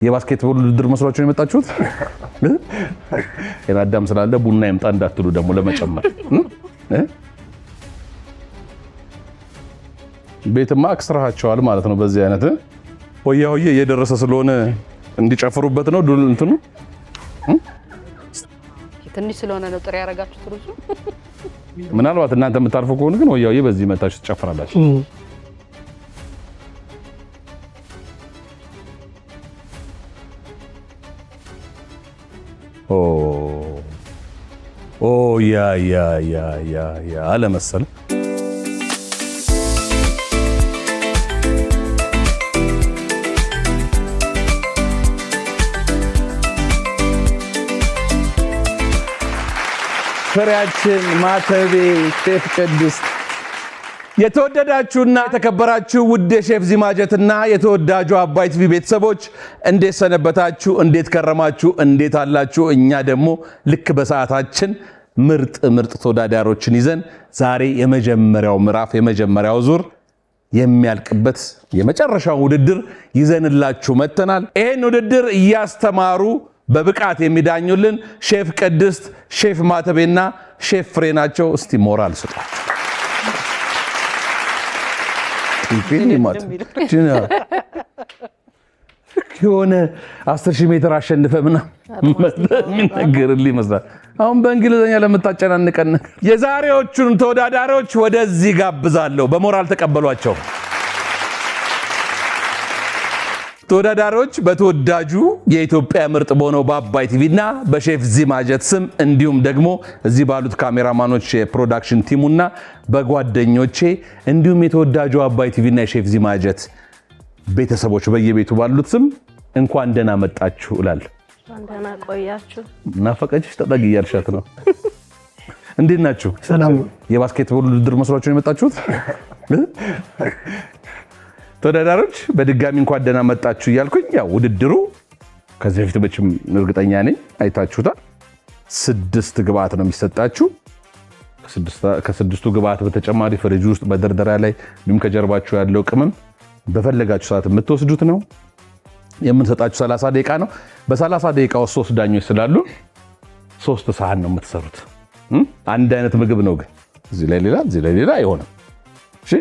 የባስኬትቦል ውድድር መስሏችሁ ነው የመጣችሁት? የናዳም ስላለ ቡና ይምጣ እንዳትሉ ደግሞ ለመጨመር ቤትማ አክስራቸዋል ማለት ነው። በዚህ አይነት ሆያ ሆዬ እየደረሰ ስለሆነ እንዲጨፍሩበት ነው ዱል እንትኑ ትንሽ ስለሆነ ነው ጥሪ ያረጋችሁት ሩዙ። ምናልባት እናንተ የምታርፉ ከሆነ ግን ሆያ ሆዬ በዚህ መታችሁ ትጨፍራላችሁ። ኦ ያ አለ መሰለ ፍሬያችን ማተቤ ሼፍ ቅድስት የተወደዳችሁና የተከበራችሁ ውድ የሼፍ ዚማጀትና የተወዳጁ አባይ ቲቪ ቤተሰቦች እንዴት ሰነበታችሁ? እንዴት ከረማችሁ? እንዴት አላችሁ? እኛ ደግሞ ልክ በሰዓታችን ምርጥ ተወዳዳሪዎችን ይዘን ዛሬ የመጀመሪያው ምዕራፍ የመጀመሪያው ዙር የሚያልቅበት የመጨረሻው ውድድር ይዘንላችሁ መተናል። ይሄን ውድድር እያስተማሩ በብቃት የሚዳኙልን ሼፍ ቅድስት፣ ሼፍ ማተቤና ሼፍ ፍሬ ናቸው። እስቲ ሞራል ስጧቸው። የሆነ 10,000 ሜትር አሸንፈ ምናምን ነገርልኝ ይመስላል። አሁን በእንግሊዘኛ ለምታጨናንቀን የዛሬዎቹን ተወዳዳሪዎች ወደዚህ ጋብዛለሁ። በሞራል ተቀበሏቸው። ተወዳዳሪዎች በተወዳጁ የኢትዮጵያ ምርጥ በሆነው በአባይ ቲቪና በሼፍ ዚማጀት ስም እንዲሁም ደግሞ እዚህ ባሉት ካሜራማኖች የፕሮዳክሽን ቲሙና በጓደኞቼ እንዲሁም የተወዳጁ አባይ ቲቪና የሼፍ ዚማጀት ቤተሰቦች በየቤቱ ባሉት ስም እንኳን ደህና መጣችሁ እላለሁ። እንኳን ደህና ቆያችሁ። ናፈቀችሽ ተጠግ እያልሻት ነው። እንዴት ናችሁ? ሰላም። የባስኬትቦል ውድድር መስሏችሁ ነው የመጣችሁት? ተወዳዳሪዎች በድጋሚ እንኳን ደህና መጣችሁ እያልኩኝ ያው ውድድሩ ከዚህ በፊት መቼም እርግጠኛ ነኝ አይታችሁታል። 6 ግብአት ነው የሚሰጣችሁ። ከስድስቱ ግብአት በተጨማሪ ፍሪጅ ውስጥ በደርደሪያ ላይ እንዲሁም ከጀርባችሁ ያለው ቅመም በፈለጋችሁ ሰዓት የምትወስዱት ነው። የምንሰጣችሁ 30 ደቂቃ ነው። በ30 ደቂቃ ውስጥ 3 ዳኞች ስላሉ 3 ሰሃን ነው የምትሰሩት። አንድ አይነት ምግብ ነው ግን እዚህ ላይ ሌላ አይሆንም። እሺ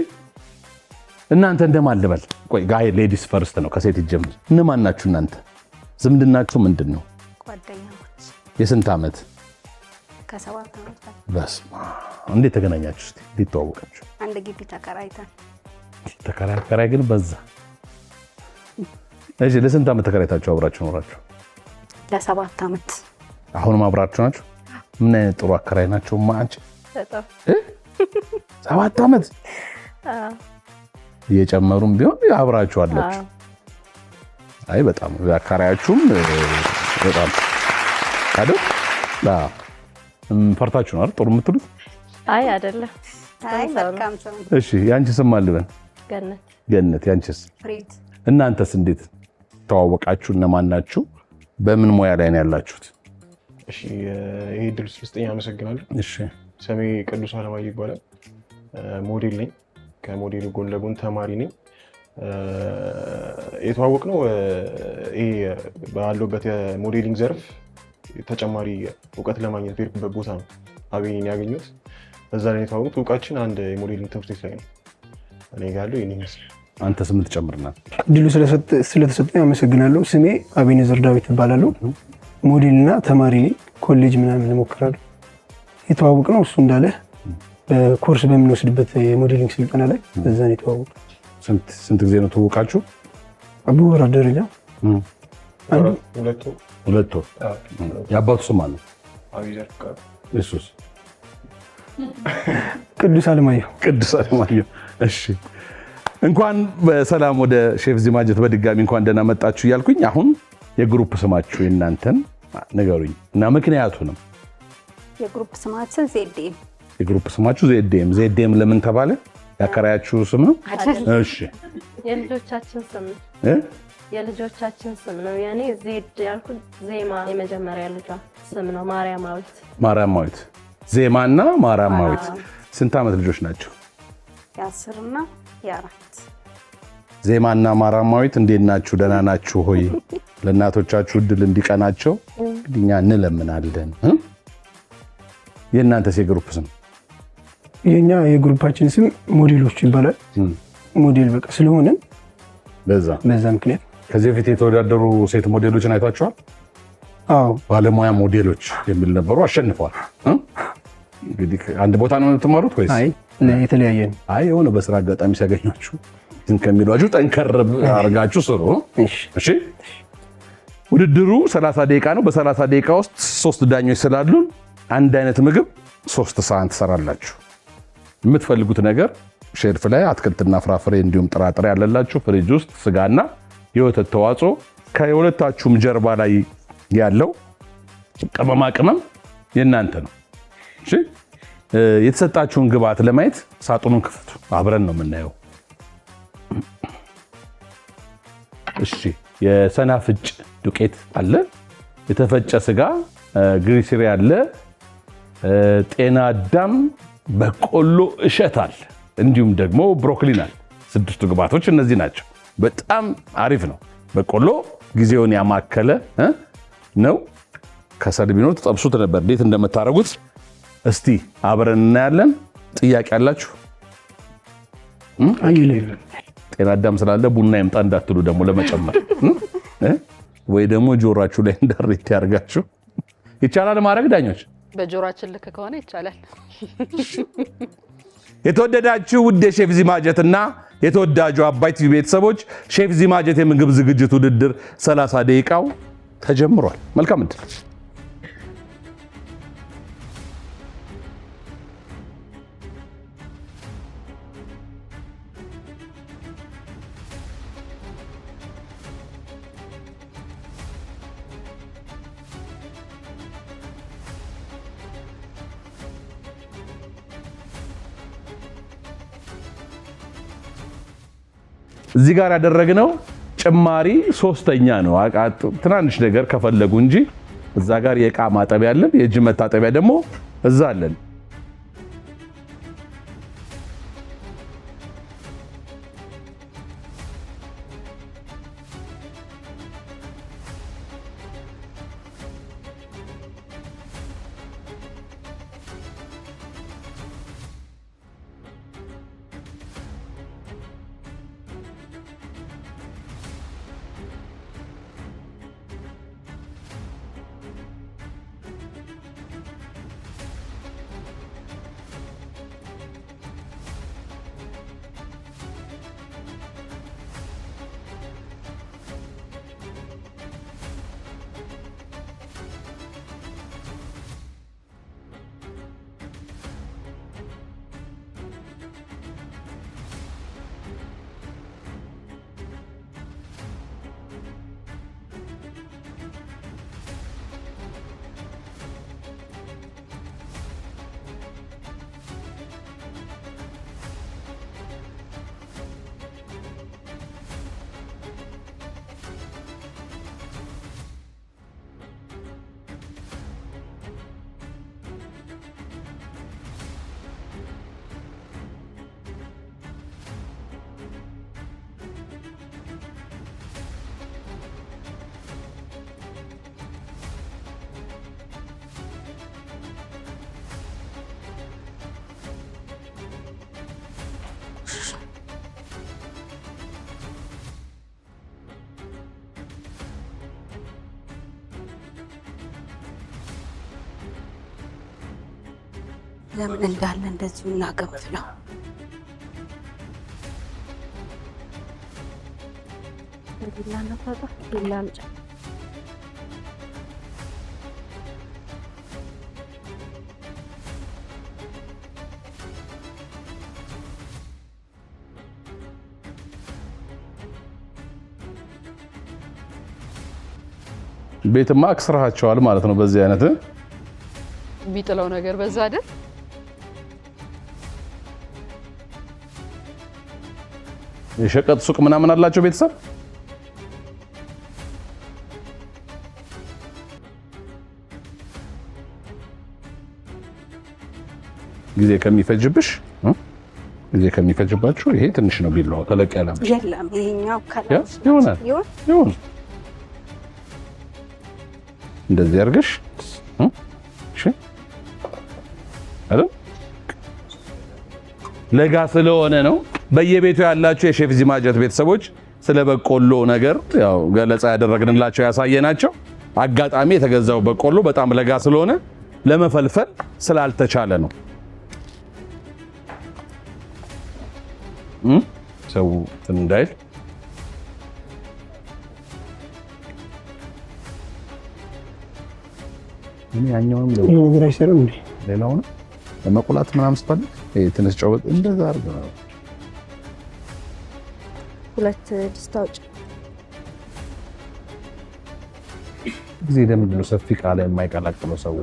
እናንተ እንደማን ልበል? ቆይ ጋይ ሌዲስ ፈርስት ነው፣ ከሴት ይጀምር። እነማን ናችሁ እናንተ? ዝምድናችሁ ምንድን ነው? ጓደኛሞች። የስንት ዓመት? ከ7 ዓመት። በስመ አብ። እንዴት ተገናኛችሁ? እስቲ እንዴት ተዋወቃችሁ? አንድ ግቢ ተከራይተን። ተከራይ ግን በዛ። እሺ ለስንት ዓመት ተከራይታችሁ አብራችሁ ኖራችሁ? ለ7 ዓመት። አሁንም አብራችሁ ናችሁ? ምን አይነት ጥሩ አከራይ ናቸው? አንቺ በጣም 7 ዓመት እየጨመሩም ቢሆን አብራችሁ አላችሁ። አይ በጣም አከራያችሁም በጣም አይደል? ፈርታችሁ ነው አይደል ጥሩ የምትሉት? አይ አይደለም። አይ በቃም ሰው። እሺ ያንቺ ስም አልበን? ገነት። ያንቺስ? ፍሬት። እናንተስ እንዴት ተዋወቃችሁ? እነማን ናችሁ? በምን ሙያ ላይ ነው ያላችሁት? እሺ ይሄ ድል ስለስተኛ አመሰግናለሁ። እሺ ስሜ ቅዱስ አለማየሁ ይባላል። ሞዴል ነኝ። ከሞዴሉ ጎን ለጎን ተማሪ ነኝ። የተዋወቅነው ይሄ ባለሁበት የሞዴሊንግ ዘርፍ ተጨማሪ እውቀት ለማግኘት በሄድኩበት ቦታ ነው አቤኔን ያገኘሁት። በዛ ላይ የተዋወቁት እውቃችን አንድ የሞዴሊንግ ትምህርት ቤት ላይ ነው። እኔ ጋር ያለው ይሄን ይመስላል። አንተ ስም ትጨምርናል? ድሉ ስለተሰጠኝ አመሰግናለሁ። ስሜ አቤኔዘር ዳዊት እባላለሁ። ሞዴልና ተማሪ ነኝ። ኮሌጅ ምናምን እሞክራለሁ። የተዋወቅነው እሱ እንዳለ በኮርስ በምንወስድበት የሞዴሊንግ ስልጠና ላይ በዛ ነው የተዋወቅነው። ስንት ጊዜ ነው ተዋወቃችሁ? በወራት ደረጃ ሁለት ወር። የአባቱ ስም አለ? እሱስ? ቅዱስ አለማየሁ። እሺ እንኳን በሰላም ወደ ሼፍ ዚማጀት በድጋሚ እንኳን ደህና መጣችሁ እያልኩኝ አሁን የግሩፕ ስማችሁ የእናንተን ንገሩኝ እና ምክንያቱንም። የግሩፕ ስማችን ዜድኤም። የግሩፕ ስማችሁ ዜድኤም ለምን ተባለ? ያከራያችሁ ስም ነው? እሺ የልጆቻችን ስም ነው። የልጆቻችን ስም ነው። ያኔ ዜድ ያልኩት ዜማ የመጀመሪያ ልጇ ስም ነው። ማርያማዊት። ዜማና ማርያማዊት። ስንት ዓመት ልጆች ናቸው? የ10 እና የ4። ዜማና ማራማዊት እንዴት ናችሁ? ደህና ናችሁ ሆይ? ለእናቶቻችሁ እድል እንዲቀናቸው እንግዲህ እኛ እንለምናለን። የእናንተስ የግሩፕ ስም? የኛ የግሩፓችን ስም ሞዴሎች ይባላል። ሞዴል በቃ ስለሆነ በዛ ምክንያት። ከዚህ በፊት የተወዳደሩ ሴት ሞዴሎችን አይቷቸዋል? አዎ፣ ባለሙያ ሞዴሎች የሚል ነበሩ፣ አሸንፈዋል። እንግዲህ አንድ ቦታ ነው የምትማሩት ወይስ? አይ የተለያየ ነው። አይ የሆነ በስራ አጋጣሚ ሲያገኟችሁ ከሚሏችሁ ጠንከር አድርጋችሁ ስሩ። እሺ። ውድድሩ 30 ደቂቃ ነው። በ30 ደቂቃ ውስጥ 3 ዳኞች ስላሉን አንድ አይነት ምግብ 3 ሰዓት ትሰራላችሁ። የምትፈልጉት ነገር ሼልፍ ላይ አትክልትና ፍራፍሬ እንዲሁም ጥራጥሬ ያለላችሁ፣ ፍሪጅ ውስጥ ስጋና የወተት ተዋጽኦ፣ ከሁለታችሁም ጀርባ ላይ ያለው ቅመማ ቅመም የእናንተ ነው። እሺ። የተሰጣችሁን ግብአት ለማየት ሳጥኑን ክፍቱ። አብረን ነው የምናየው። እሺ። የሰናፍጭ ዱቄት አለ፣ የተፈጨ ስጋ፣ ግሪሲሪ አለ፣ ጤና አዳም፣ በቆሎ እሸት አለ፣ እንዲሁም ደግሞ ብሮኮሊን አለ። 6ቱ ግብአቶች እነዚህ ናቸው። በጣም አሪፍ ነው። በቆሎ ጊዜውን ያማከለ ነው። ከሰል ቢኖር ተጠብሱት ነበር። እንዴት እንደምታደርጉት እስቲ አብረን እናያለን። ጥያቄ አላችሁ? ጤና አዳም ስላለ ቡና ይምጣ እንዳትሉ ደግሞ ለመጨመር ወይ ደግሞ ጆሮአችሁ ላይ እንዳሬት ያርጋችሁ። ይቻላል ማድረግ ዳኞች? በጆሮአችን ልክ ከሆነ ይቻላል። የተወደዳችሁ ውድ የሼፍ ዚማጀት እና የተወዳጁ አባይ ቲቪ ቤተሰቦች ሼፍ ዚማጀት የምግብ ዝግጅት ውድድር 30 ደቂቃው ተጀምሯል። መልካም እድል። እዚህ ጋር ያደረግነው ጭማሪ 3ኛ ነው። ትናንሽ ነገር ከፈለጉ እንጂ እዛ ጋር የእቃ ማጠቢያ አለን፣ የእጅ መታጠቢያ ደግሞ እዛ አለን። ለምን እንዳለ እንደዚሁ እናገምት ነው። ቤትማ አክስራቸዋል ማለት ነው። በዚህ አይነት ቢጥለው ነገር በዛ አይደል? የሸቀጥ ሱቅ ምናምን አላቸው ቤተሰብ። ጊዜ ከሚፈጅብሽ ጊዜ ከሚፈጅባችሁ ይሄ ትንሽ ነው ቢላው ተለቅ ያለ ነው። የለም ይሄኛው ካላስ ይሁን እንደዚህ አድርገሽ እሺ አይደል ለጋ ስለሆነ ነው። በየቤቱ ያላችሁ የሼፍ ዚማጀት ቤተሰቦች ስለ በቆሎ ነገር ያው ገለጻ ያደረግንላቸው ያሳየናቸው አጋጣሚ የተገዛው በቆሎ በጣም ለጋ ስለሆነ ለመፈልፈል ስላልተቻለ ነው። ሰው እንዳይል እኔ ያኛውም ነገር አይሰራም እንዴ? ሌላው ነው ለመቁላት ምናምን ስትፈልግ ትንሽ ጨውጥ እንደዛ አድርገው ሁለት ድስት አውጭ ጊዜ ለምንድን ነው ሰፊ ቃል የማይቀላቅለው ሰው?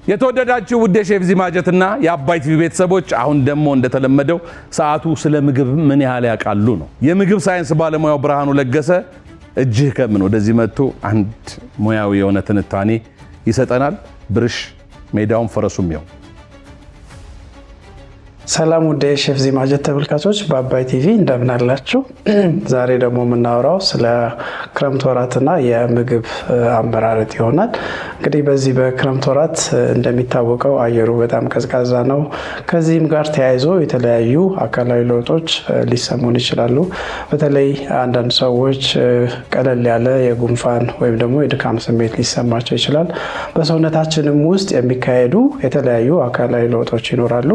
የተወደዳችሁ ውድ የሼፍ ዚማጀትና የአባይ ቲቪ ቤተሰቦች አሁን ደግሞ እንደተለመደው ሰዓቱ ስለ ምግብ ምን ያህል ያውቃሉ ነው። የምግብ ሳይንስ ባለሙያው ብርሃኑ ለገሰ እጅህ ከምን ወደዚህ መጥቶ አንድ ሙያዊ የሆነ ትንታኔ ይሰጠናል። ብርሽ ሜዳውን ፈረሱም ይው። ሰላም ውድ የሼፍ ዚማጀት ተመልካቾች በአባይ ቲቪ እንደምን አላችሁ? ዛሬ ደግሞ የምናወራው ስለ ክረምት ወራትና የምግብ አመራረት ይሆናል። እንግዲህ በዚህ በክረምት ወራት እንደሚታወቀው አየሩ በጣም ቀዝቃዛ ነው። ከዚህም ጋር ተያይዞ የተለያዩ አካላዊ ለውጦች ሊሰሙን ይችላሉ። በተለይ አንዳንድ ሰዎች ቀለል ያለ የጉንፋን ወይም ደግሞ የድካም ስሜት ሊሰማቸው ይችላል። በሰውነታችንም ውስጥ የሚካሄዱ የተለያዩ አካላዊ ለውጦች ይኖራሉ።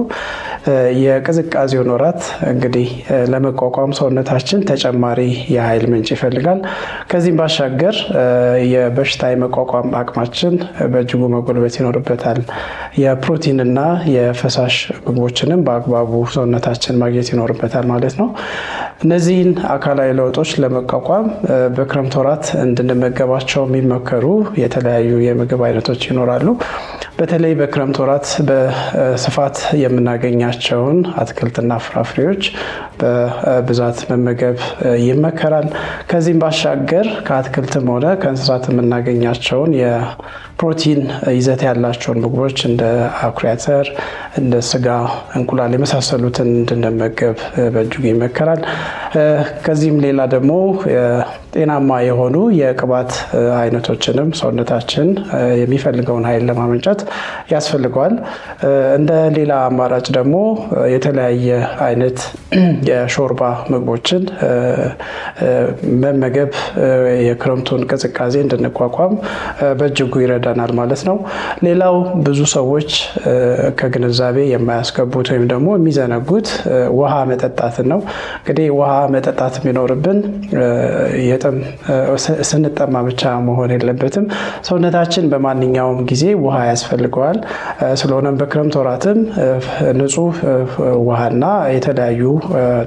የቅዝቃዜውን ወራት እንግዲህ ለመቋቋም ሰውነታችን ተጨማሪ የኃይል ምንጭ ይፈልጋል። ከዚህም ባሻገር የበሽታ የመቋቋም አቅማችን በእጅጉ መጎልበት ይኖርበታል። የፕሮቲንና የፈሳሽ ምግቦችንም በአግባቡ ሰውነታችን ማግኘት ይኖርበታል ማለት ነው። እነዚህን አካላዊ ለውጦች ለመቋቋም በክረምት ወራት እንድንመገባቸው የሚመከሩ የተለያዩ የምግብ አይነቶች ይኖራሉ። በተለይ በክረምት ወራት በስፋት የምናገኛቸውን አትክልትና ፍራፍሬዎች በብዛት መመገብ ይመከራል። ከዚህም ባሻገር ከአትክልትም ሆነ ከእንስሳት የምናገኛቸውን የፕሮቲን ይዘት ያላቸውን ምግቦች እንደ አኩሪ አተር፣ እንደ ስጋ፣ እንቁላል የመሳሰሉትን እንድንመገብ በእጅጉ ይመከራል። ከዚህም ሌላ ደግሞ ጤናማ የሆኑ የቅባት አይነቶችንም ሰውነታችን የሚፈልገውን ኃይል ለማመንጨት ያስፈልገዋል። እንደ ሌላ አማራጭ ደግሞ የተለያየ አይነት የሾርባ ምግቦችን መመገብ የክረምቱን ቅዝቃዜ እንድንቋቋም በእጅጉ ይረዳናል ማለት ነው። ሌላው ብዙ ሰዎች ከግንዛቤ የማያስገቡት ወይም ደግሞ የሚዘነጉት ውሃ መጠጣትን ነው። እንግዲህ ውሃ መጠጣት የሚኖርብን ስንጠማ ብቻ መሆን የለበትም። ሰውነታችን በማንኛውም ጊዜ ውሃ ያስፈልገዋል። ስለሆነም በክረምት ወራትም ንጹህ ውሃና የተለያዩ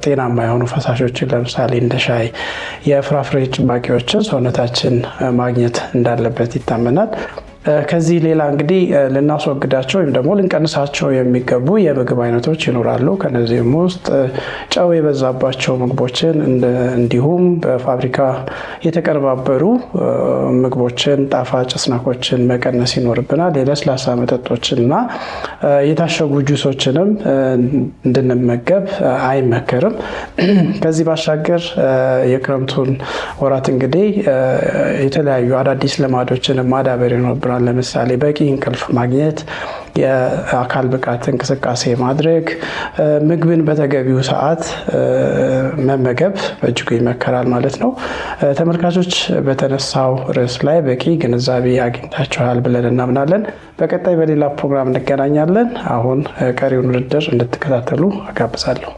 ጤናማ የሆኑ ፈሳሾችን ለምሳሌ እንደ ሻይ፣ የፍራፍሬ ጭማቂዎችን ሰውነታችን ማግኘት እንዳለበት ይታመናል። ከዚህ ሌላ እንግዲህ ልናስወግዳቸው ወይም ደግሞ ልንቀንሳቸው የሚገቡ የምግብ አይነቶች ይኖራሉ። ከነዚህም ውስጥ ጨው የበዛባቸው ምግቦችን እንዲሁም በፋብሪካ የተቀነባበሩ ምግቦችን፣ ጣፋጭ ስናኮችን መቀነስ ይኖርብናል። የለስላሳ መጠጦችን እና የታሸጉ ጁሶችንም እንድንመገብ አይመከርም። ከዚህ ባሻገር የክረምቱን ወራት እንግዲህ የተለያዩ አዳዲስ ልማዶችን ማዳበር ይኖርብናል። ለምሳሌ በቂ እንቅልፍ ማግኘት፣ የአካል ብቃት እንቅስቃሴ ማድረግ፣ ምግብን በተገቢው ሰዓት መመገብ በእጅጉ ይመከራል ማለት ነው። ተመልካቾች በተነሳው ርዕስ ላይ በቂ ግንዛቤ አግኝታችኋል ብለን እናምናለን። በቀጣይ በሌላ ፕሮግራም እንገናኛለን። አሁን ቀሪውን ውድድር እንድትከታተሉ አጋብዛለሁ።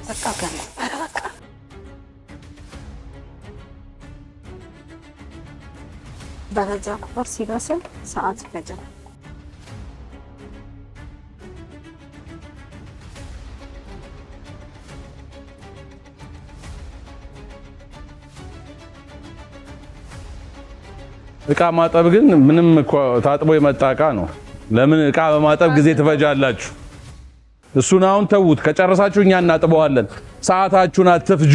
በቃ ገና በቃ በረጃ ቁጥር ሲበስል ሰዓት ይፈጃል። እቃ ማጠብ ግን ምንም እኮ ታጥቦ የመጣ እቃ ነው። ለምን እቃ በማጠብ ጊዜ ትፈጃላችሁ? እሱን አሁን ተዉት። ከጨረሳችሁ እኛ እናጥበዋለን። ሰዓታችሁን አትፍጁ።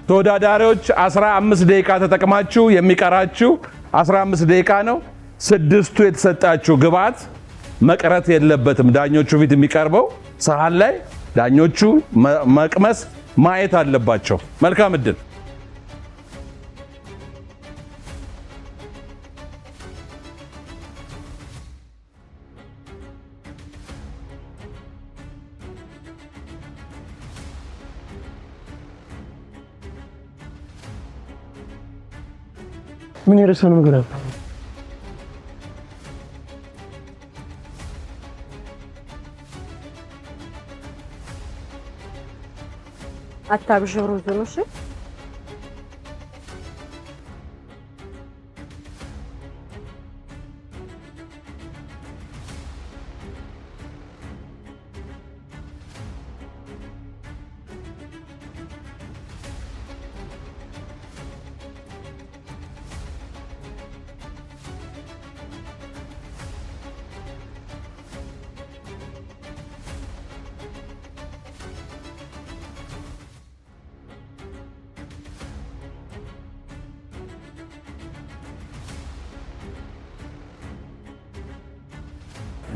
ተወዳዳሪዎች 15 ደቂቃ ተጠቅማችሁ የሚቀራችሁ 15 ደቂቃ ነው። ስድስቱ የተሰጣችሁ ግብአት መቅረት የለበትም። ዳኞቹ ፊት የሚቀርበው ሰሃን ላይ ዳኞቹ መቅመስ ማየት አለባቸው። መልካም እድል። ምን የረሳነው ነገር አለ? አታብዥሩ ሩዙን። እሺ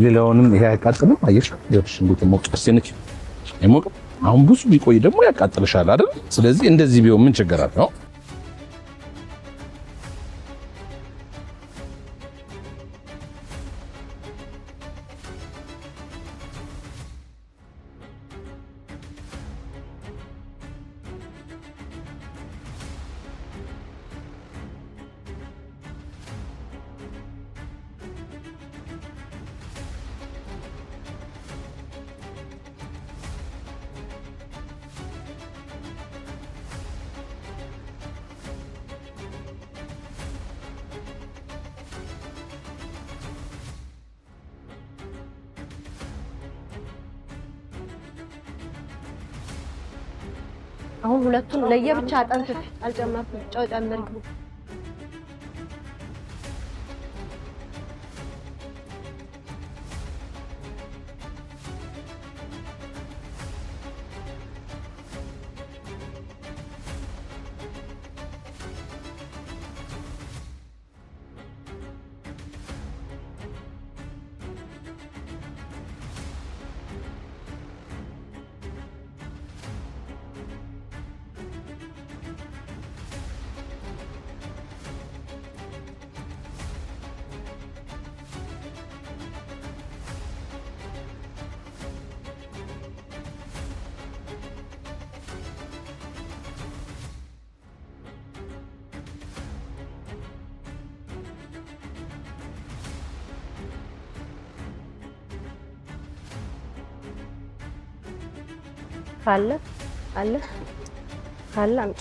ሌላውንም ይሄ ያቃጥልም። አየሽ ይኸውልሽ እንዴት ሞቅ ሲነች አይሞቅ። አሁን ብዙ ቢቆይ ደግሞ ያቃጥልሻል አይደል? ስለዚህ እንደዚህ ቢሆን ምን ችግር አለው? አሁን ሁለቱን ለየብቻ አጠንፍፍ። አልጨመርኩም፣ ጨው ጨምር። ካለ አለ ካለ አምጪ።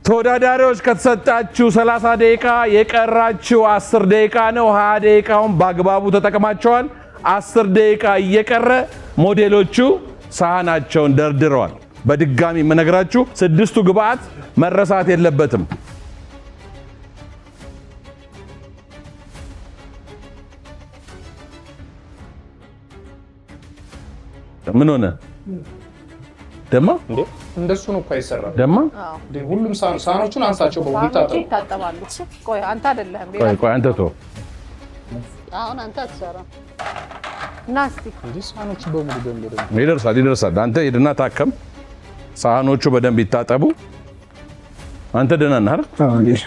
ተወዳዳሪዎች ከተሰጣችሁ 30 ደቂቃ የቀራችሁ 10 ደቂቃ ነው። 20 ደቂቃውን በአግባቡ ተጠቅማቸዋል። 10 ደቂቃ እየቀረ ሞዴሎቹ ሳህናቸውን ደርድረዋል። በድጋሚ የምነግራችሁ 6ቱ ግብአት መረሳት የለበትም። ምን ሆነ? ደማ እንደሱ ነው እኮ አይሰራም። ደማ ሁሉም ሳህኖቹን አንሳቸው በሁሉ ይታጠባሉ። ቆይ አንተ አይደለህም። ቆይ አንተ ተው። አሁን አንተ አትሰራም። ናስቲ ሳህኖቹ በሙሉ ደንበረ ይደርሳል። አንተ ሄድና ታከም። ሳህኖቹ በደንብ ይታጠቡ። አንተ ደህና ነህ አይደል?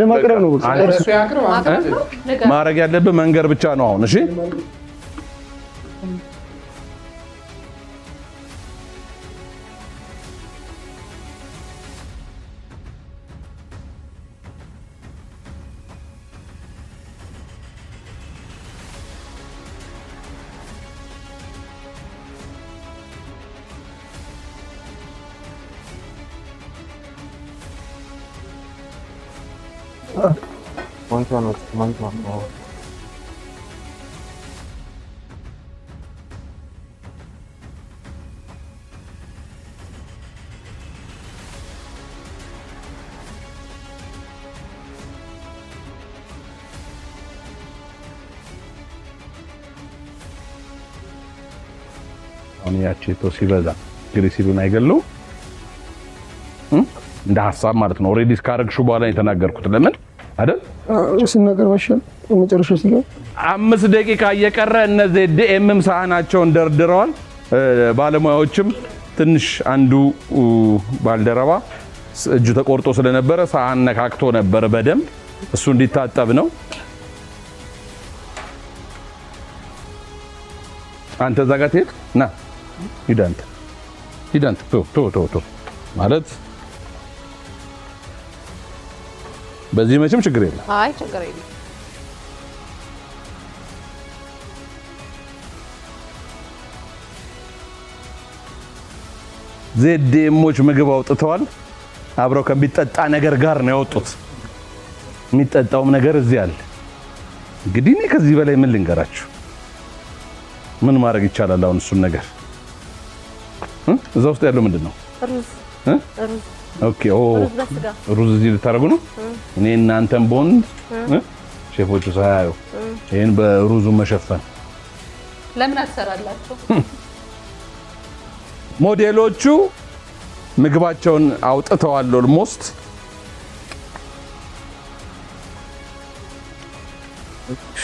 ለማቅረብ ነው። ማድረግ ያለብህ መንገር ብቻ ነው አሁን። እሺ አሁን ያቺቶ ሲበዛ ግሪሲሉን አይገለው እንደ ሐሳብ ማለት ነው። ኦሬዲ ስካረግሹ በኋላ የተናገርኩት ለምን አይደል? ሲናገር ባሻል መጨረሻ ሲገባ 5 ደቂቃ እየቀረ እነዚህ ዲኤምም ሳህናቸውን ደርድረዋል። ባለሙያዎችም ትንሽ አንዱ ባልደረባ እጁ ተቆርጦ ስለነበረ ሳህን ነካክቶ ነበር በደንብ እሱ እንዲታጠብ ነው። አንተ እዛ ጋር ትሄድ ና ሂዳንት ቶ ማለት በዚህ መቼም ችግር የለም። አይ ችግር የለም። ዜዴሞች ምግብ አውጥተዋል። አብረው ከሚጠጣ ነገር ጋር ነው ያወጡት። የሚጠጣውም ነገር እዚህ አለ። እንግዲህ እኔ ከዚህ በላይ ምን ልንገራችሁ? ምን ማድረግ ይቻላል? አሁን እሱን ነገር እዛ ውስጥ ያለው ምንድን ነው? ሩዝ ኦኬ ሩዝ እዚህ ልታደርጉ ነው? እኔ እናንተም ቦንድ ሼፎቹ ሳያዩ ይሄን በሩዙ መሸፈን ለምን አትሰራላችሁ? ሞዴሎቹ ምግባቸውን አውጥተዋል። ኦልሞስት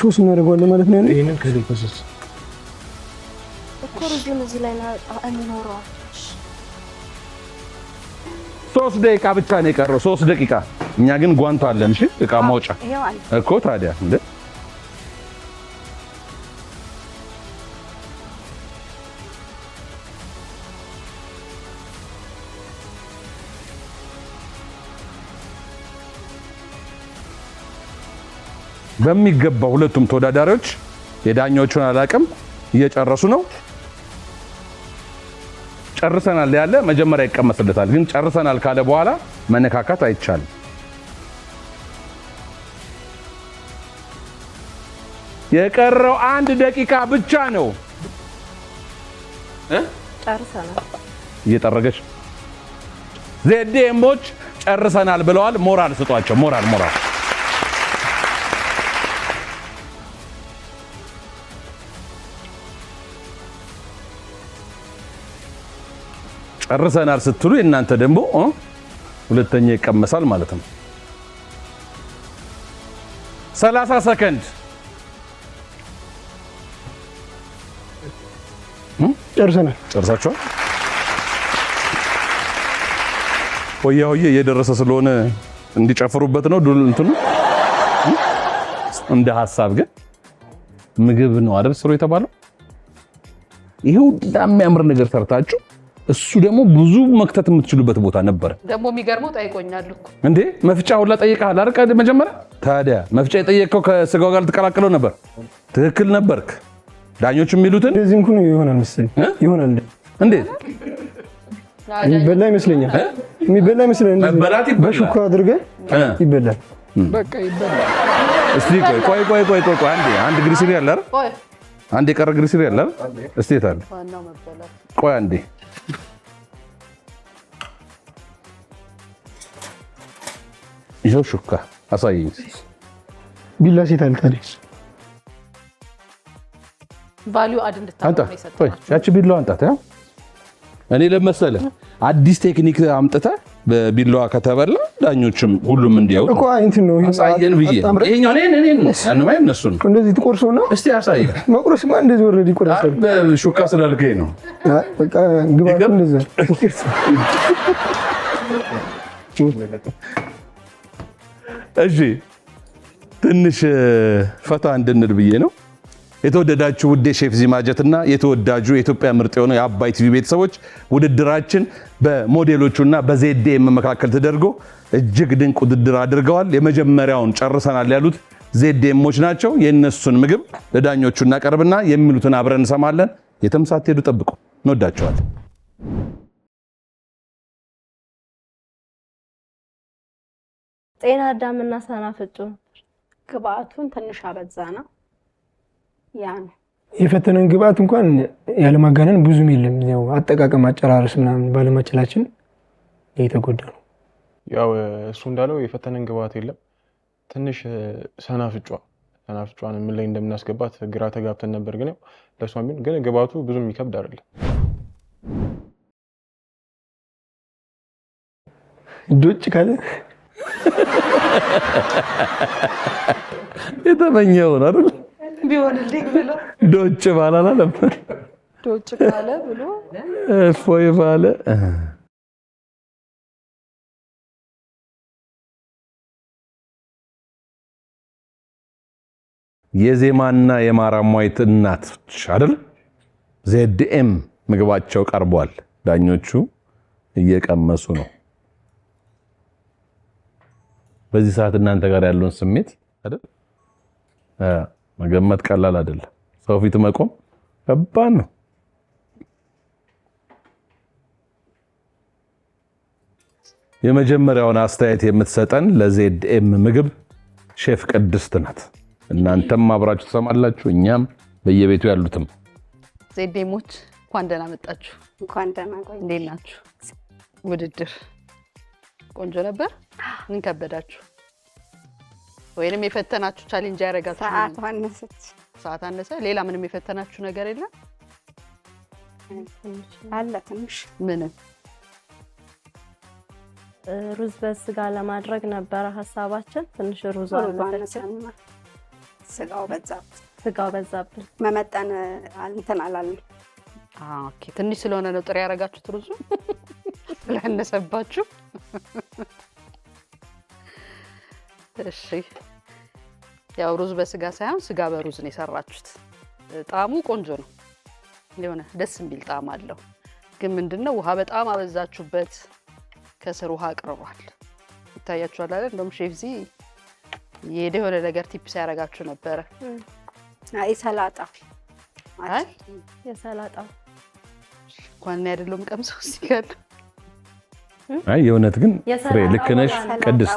ሶስ እናደርገዋለን ማለት ነው። ይሄንን ከልፈሰስ እኮ ሩዙን እዚህ ላይ እንኖረዋል። 3 ደቂቃ ብቻ ነው የቀረው። 3 ደቂቃ። እኛ ግን ጓንት አለን። እሺ እቃ ማውጫ እኮ ታዲያ እንደ በሚገባ ሁለቱም ተወዳዳሪዎች የዳኞቹን አላቅም እየጨረሱ ነው። ጨርሰናል ያለ መጀመሪያ ይቀመስለታል። ግን ጨርሰናል ካለ በኋላ መነካካት አይቻልም። የቀረው 1 ደቂቃ ብቻ ነው። ጨርሰናል። እየጠረገች ዜዴሞች ጨርሰናል ብለዋል። ሞራል ስጧቸው። ሞራል ጨርሰናል ስትሉ እናንተ ደግሞ ሁለተኛ ይቀመሳል ማለት ነው። 30 ሰከንድ ጨርሳችኋል። ሆያ እየደረሰ ስለሆነ እንዲጨፍሩበት ነው ዱል እንትኑ እንደ ሐሳብ ግን ምግብ ነው አይደል ስሩ የተባለው። ይሄው የሚያምር ነገር ሰርታችሁ እሱ ደግሞ ብዙ መክተት የምትችሉበት ቦታ ነበር። ደግሞ የሚገርመው ጠይቆኛል እኮ እንዴ መፍጫ ሁላ ጠይቀሃል አይደል? መጀመሪያ ታዲያ መፍጫ የጠየቀው ከስጋው ጋር ተቀላቅለው ነበር። ትክክል ነበርክ። ዳኞቹ የሚሉትን እንደዚህ እንኳን ይሆናል መሰለኝ ይሆናል እንዴት የሚበላ ይመስለኛል የሚበላ ይመስለኛል መበላት ይበላል በሹካ አድርገን ይበላል በቃ ይበላል እስቲ ቆይ አንድ ግሪሲሪ አለ አይደል ቆይ አንድ የቀረ ግሪሲሪ አለ አይደል እስቲ ታል ዋናው መበላት ቆይ አንዴ ይኸው ሹካ አሳየኝ ቢላ ሴት አልታለች ቫልዩ አድ አንተ እንድታውቁ ቆይ ይሰጣችሁ ያቺ ቢላዋ አንተ ታው እኔ ለመሰለ አዲስ ቴክኒክ አምጥተ በቢላዋ ከተበላ ዳኞችም ሁሉም እንዲያው እኮ እንትን ነው አሳየን ብዬ ይሄኛው እኔ ያንማ እነሱ ነው እንደዚህ ትቆርሶና እስቲ አሳየን መቁረስማ እንደዚህ ወረድ ይቆርሳል በሹካ ስላልከኝ ነው በቃ ግባቱ እንደዛ እሺ ትንሽ ፈታ እንድንል ብዬ ነው የተወደዳችሁ ውድ ሼፍ ዚማጀትና የተወዳጁ የኢትዮጵያ ምርጥ የሆነ የአባይ ቲቪ ቤተሰቦች ውድድራችን በሞዴሎቹና በዜድኤም መካከል ተደርጎ እጅግ ድንቅ ውድድር አድርገዋል። የመጀመሪያውን ጨርሰናል ያሉት ዜድኤሞች ናቸው። የእነሱን ምግብ ለዳኞቹ እናቀርብና የሚሉትን አብረን እንሰማለን። የትም ሳትሄዱ ጠብቁ። እንወዳቸዋለን። ጤና አዳምና ሰናፍጩ ግብአቱን ትንሽ አበዛና ያ ነው የፈተነን ግብአት እንኳን ያለማጋነን ብዙም የለም ያው አጠቃቀም አጨራረስ ምናምን ባለማችላችን የተጎዳ ነው ያው እሱ እንዳለው የፈተነን ግብአት የለም ትንሽ ሰናፍጯን ምን ላይ እንደምናስገባት ግራ ተጋብተን ነበር ግን ያው ለሷም ግን ግብአቱ ብዙም ይከብድ አይደለም ዶጭ ካለ የተመኘው ነው አይደል ቢሆንልኝ ብሎ ዶጭ ባላላ ነበር ዶጭ ካለ ብሎ ፎይ ባለ የዜማና የማራማዊት እናቶች አይደል ዜድኤም ምግባቸው ቀርቧል ዳኞቹ እየቀመሱ ነው በዚህ ሰዓት እናንተ ጋር ያለውን ስሜት አይደል መገመት ቀላል አይደለም ሰው ፊት መቆም ከባድ ነው የመጀመሪያውን አስተያየት የምትሰጠን ለዜድኤም ምግብ ሼፍ ቅድስት ናት እናንተም አብራችሁ ተሰማላችሁ እኛም በየቤቱ ያሉትም ዜድኤሞች እንኳን ደህና መጣችሁ እንኳን ደህና ቆይ እንዴት ናችሁ ውድድር ቆንጆ ነበር ምን ከበዳችሁ ወይንም የፈተናችሁ ቻሌንጅ ያረጋችሁ ሰዓት አነሰ ሌላ ምንም የፈተናችሁ ነገር የለም አለ ትንሽ ምንም ሩዝ በስጋ ለማድረግ ነበረ ሐሳባችን ትንሽ ሩዝ አነሰና ስጋው በዛብን መመጠን እንትን አላለም ኦኬ ትንሽ ስለሆነ ነው ጥሬ ያረጋችሁት ሩዙ ለነሰባችሁ እሺ ያው ሩዝ በስጋ ሳይሆን ስጋ በሩዝ ነው የሰራችሁት ጣዕሙ ቆንጆ ነው የሆነ ደስ የሚል ጣዕም አለው ግን ምንድነው ውሃ በጣም አበዛችሁበት ከስር ውሃ አቅርቧል ይታያችኋል አይደል እንደውም ሼፍ ዚ የሆነ ነገር ቲፕስ ያረጋችሁ ነበረ አይ ሰላጣ የሰላጣ እንኳን አይደለም ቀምሰው ሲገል አይ የእውነት ግን ፍሬ ልክ ነሽ ቅድስት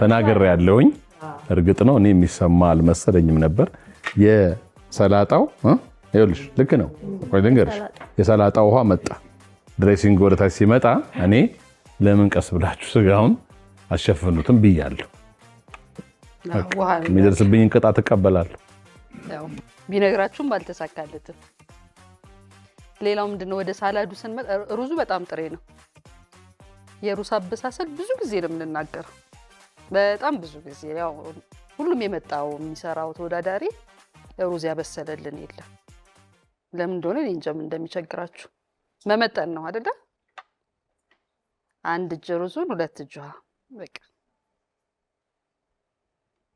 ተናገር ያለውኝ እርግጥ ነው እኔ የሚሰማ አልመሰለኝም ነበር የሰላጣው ይኸውልሽ ልክ ነው ቆይ ልንገርሽ የሰላጣው ውሃ መጣ ድሬሲንግ ወደታች ሲመጣ እኔ ለምን ቀስ ብላችሁ ስጋውን አሸፈኑትም ብያለሁ የሚደርስብኝ ቅጣት እቀበላለሁ ያው ቢነግራችሁም ባልተሳካለትም ሌላው ምንድነው ወደ ሳላዱ ስንመጣ ሩዙ በጣም ጥሬ ነው የሩዝ አበሳሰል ብዙ ጊዜ ነው የምንናገረው በጣም ብዙ ጊዜ ያው ሁሉም የመጣው የሚሰራው ተወዳዳሪ ሩዝ ያበሰለልን የለም ለምን እንደሆነ እኔ እንጃ ምን እንደሚቸግራችሁ መመጠን ነው አይደለ አንድ እጅ ሩዙን ሁለት እጅ ውሃ በቃ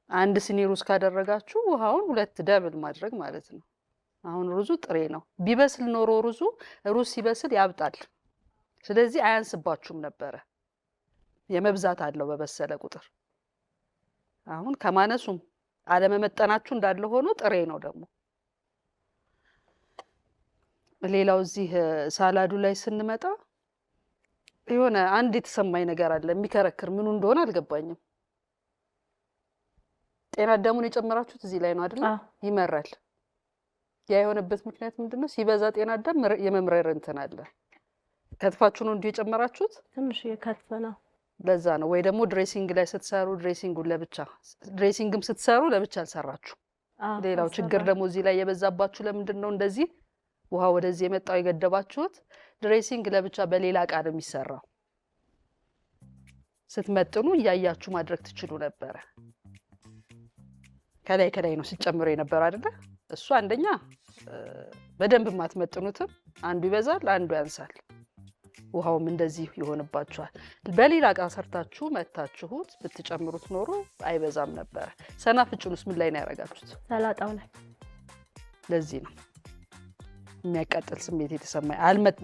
አንድ ሲኒ ሩዝ ካደረጋችሁ ውሃውን ሁለት ደብል ማድረግ ማለት ነው አሁን ሩዙ ጥሬ ነው ቢበስል ኖሮ ሩዝ ሲበስል ያብጣል ስለዚህ አያንስባችሁም ነበር የመብዛት አለው በበሰለ ቁጥር አሁን ከማነሱም አለመመጠናችሁ እንዳለ ሆኖ ጥሬ ነው ደግሞ ሌላው እዚህ ሳላዱ ላይ ስንመጣ የሆነ አንድ የተሰማኝ ነገር አለ የሚከረክር ምኑ እንደሆነ አልገባኝም። ጤና አዳሙን የጨመራችሁት እዚህ ላይ ነው አይደል? ይመራል። ያ የሆነበት ምክንያት ምንድነው? ሲበዛ ጤና አዳም የመምረር እንትን አለ። ከትፋችሁ ነው እንዲሁ የጨመራችሁት? ትንሽ የከትፈና ለዛ ነው። ወይ ደግሞ ድሬሲንግ ላይ ስትሰሩ ድሬሲንጉን ለብቻ ድሬሲንግም ስትሰሩ ለብቻ አልሰራችሁ። ሌላው ችግር ደግሞ እዚህ ላይ የበዛባችሁ ለምንድን ነው እንደዚህ ውሃ ወደዚህ የመጣው የገደባችሁት? ድሬሲንግ ለብቻ በሌላ ዕቃ ነው የሚሰራው። ስትመጥኑ እያያችሁ ማድረግ ትችሉ ነበር። ከላይ ነው ሲጨምሩ የነበረ አይደለ? እሱ አንደኛ በደንብ ማትመጥኑትም፣ አንዱ ይበዛል አንዱ ያንሳል። ውሃውም እንደዚህ ይሆንባችኋል። በሌላ ዕቃ ሰርታችሁ መታችሁት ብትጨምሩት ኖሮ አይበዛም ነበር። ሰናፍጩንስ ምን ላይ ነው ያደረጋችሁት? ሰላጣው ላይ። ለዚህ ነው የሚያቃጥል ስሜት የተሰማኝ።